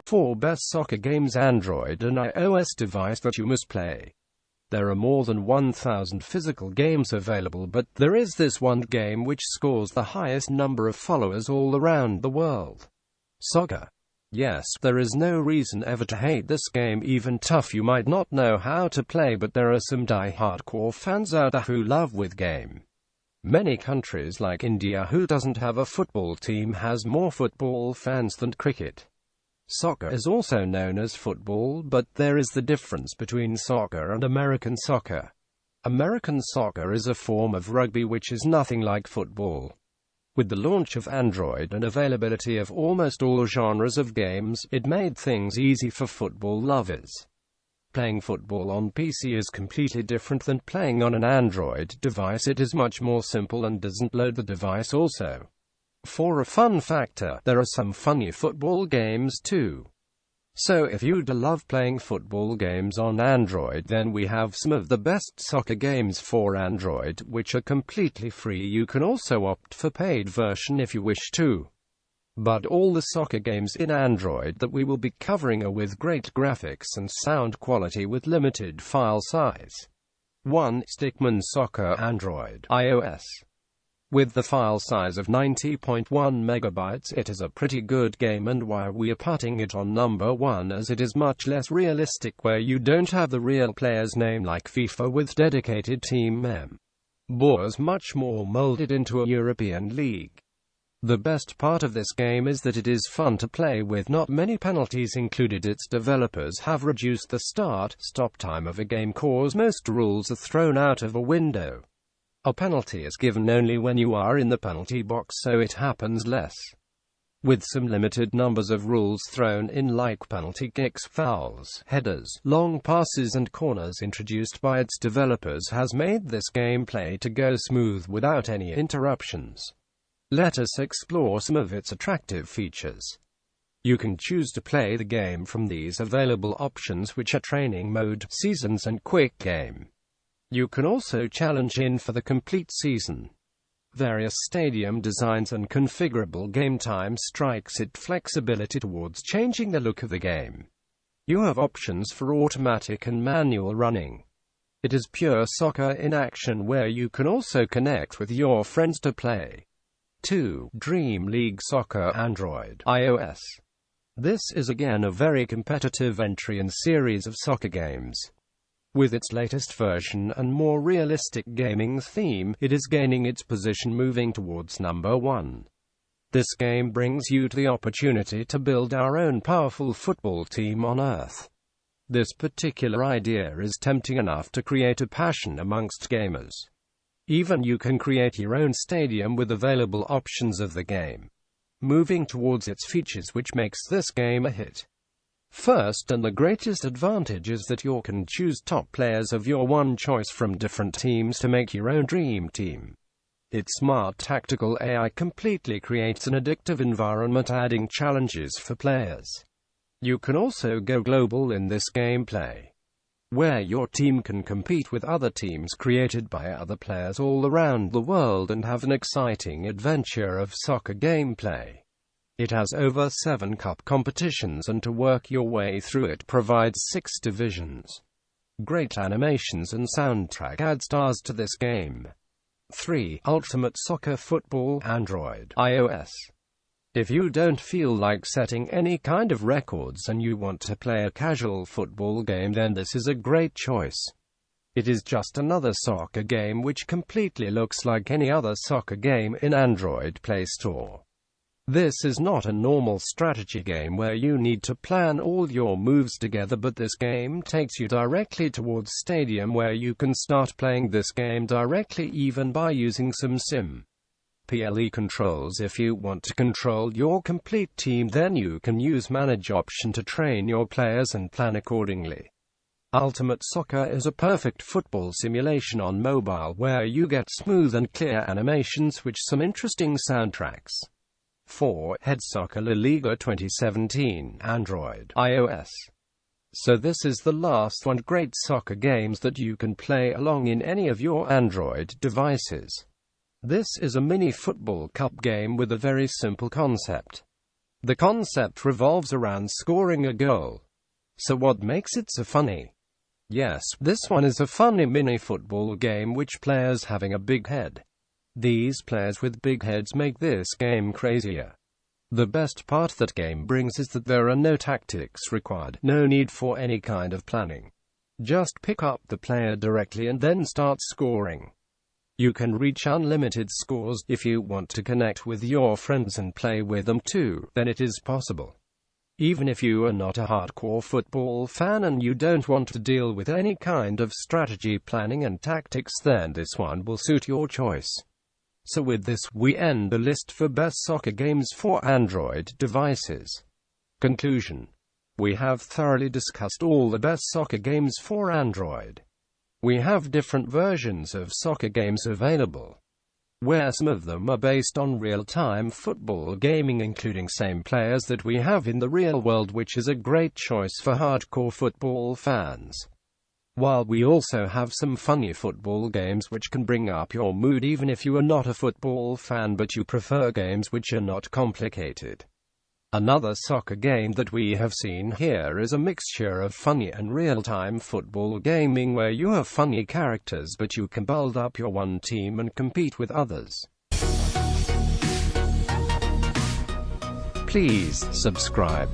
4 Best Soccer Games Android and iOS device that you must play. There are more than 1,000 physical games available, but there is this one game which scores the highest number of followers all around the world. Soccer. Yes, there is no reason ever to hate this game, even tough you might not know how to play, but there are some die-hardcore fans out there who love with game. Many countries like India, who doesn't have a football team, has more football fans than cricket. Soccer is also known as football, but there is the difference between soccer and American soccer. American soccer is a form of rugby which is nothing like football. With the launch of Android and availability of almost all genres of games, it made things easy for football lovers. Playing football on PC is completely different than playing on an Android device. It is much more simple and doesn't load the device also. For a fun factor, there are some funny football games too. So if you do love playing football games on Android, then we have some of the best soccer games for Android, which are completely free. You can also opt for paid version if you wish to. But all the soccer games in Android that we will be covering are with great graphics and sound quality with limited file size. 1. Stickman Soccer Android iOS. With the file size of 90.1 megabytes, it is a pretty good game, and why we are putting it on number 1 as it is much less realistic, where you don't have the real player's name like FIFA with dedicated team members, much more molded into a European league. The best part of this game is that it is fun to play with not many penalties included. Its developers have reduced the start-stop time of a game cause most rules are thrown out of a window. A penalty is given only when you are in the penalty box, so it happens less. With some limited numbers of rules thrown in like penalty kicks, fouls, headers, long passes and corners introduced by its developers has made this gameplay to go smooth without any interruptions. Let us explore some of its attractive features. You can choose to play the game from these available options, which are Training Mode, Seasons and Quick Game. You can also challenge in for the complete season. Various stadium designs and configurable game time strikes it flexibility towards changing the look of the game. You have options for automatic and manual running. It is pure soccer in action, where you can also connect with your friends to play. 2. Dream League Soccer Android iOS. This is again a very competitive entry in series of soccer games. With its latest version and more realistic gaming theme, it is gaining its position, moving towards number 1. This game brings you to the opportunity to build our own powerful football team on Earth. This particular idea is tempting enough to create a passion amongst gamers. Even you can create your own stadium with available options of the game. Moving towards its features, which makes this game a hit. First, and the greatest advantage, is that you can choose top players of your one choice from different teams to make your own dream team. Its smart tactical AI completely creates an addictive environment, adding challenges for players. You can also go global in this gameplay, where your team can compete with other teams created by other players all around the world and have an exciting adventure of soccer gameplay. It has over 7 cup competitions, and to work your way through it provides 6 divisions. Great animations and soundtrack add stars to this game. 3. Ultimate Soccer Football Android iOS. If you don't feel like setting any kind of records and you want to play a casual football game, then this is a great choice. It is just another soccer game which completely looks like any other soccer game in Android Play Store. This is not a normal strategy game where you need to plan all your moves together, but this game takes you directly towards Stadium, where you can start playing this game directly even by using some PLE controls. If you want to control your complete team, then you can use Manage option to train your players and plan accordingly. Ultimate Soccer is a perfect football simulation on mobile, where you get smooth and clear animations with some interesting soundtracks. 4. Head Soccer La Liga 2017 Android iOS. So this is the last one. Great soccer games that you can play along in any of your Android devices. This is a mini football cup game with a very simple concept. The concept revolves around scoring a goal. So what makes it so funny? Yes, this one is a funny mini-football game which players having a big head. These players with big heads make this game crazier. The best part that game brings is that there are no tactics required, no need for any kind of planning. Just pick up the player directly and then start scoring. You can reach unlimited scores. If you want to connect with your friends and play with them too, then it is possible. Even if you are not a hardcore football fan and you don't want to deal with any kind of strategy planning and tactics, then this one will suit your choice. So with this, we end the list for best soccer games for Android devices. Conclusion. We have thoroughly discussed all the best soccer games for Android. We have different versions of soccer games available, where some of them are based on real-time football gaming, including same players that we have in the real world, which is a great choice for hardcore football fans. While we also have some funny football games which can bring up your mood even if you are not a football fan but you prefer games which are not complicated. Another soccer game that we have seen here is a mixture of funny and real-time football gaming where you have funny characters but you can build up your one team and compete with others. Please subscribe.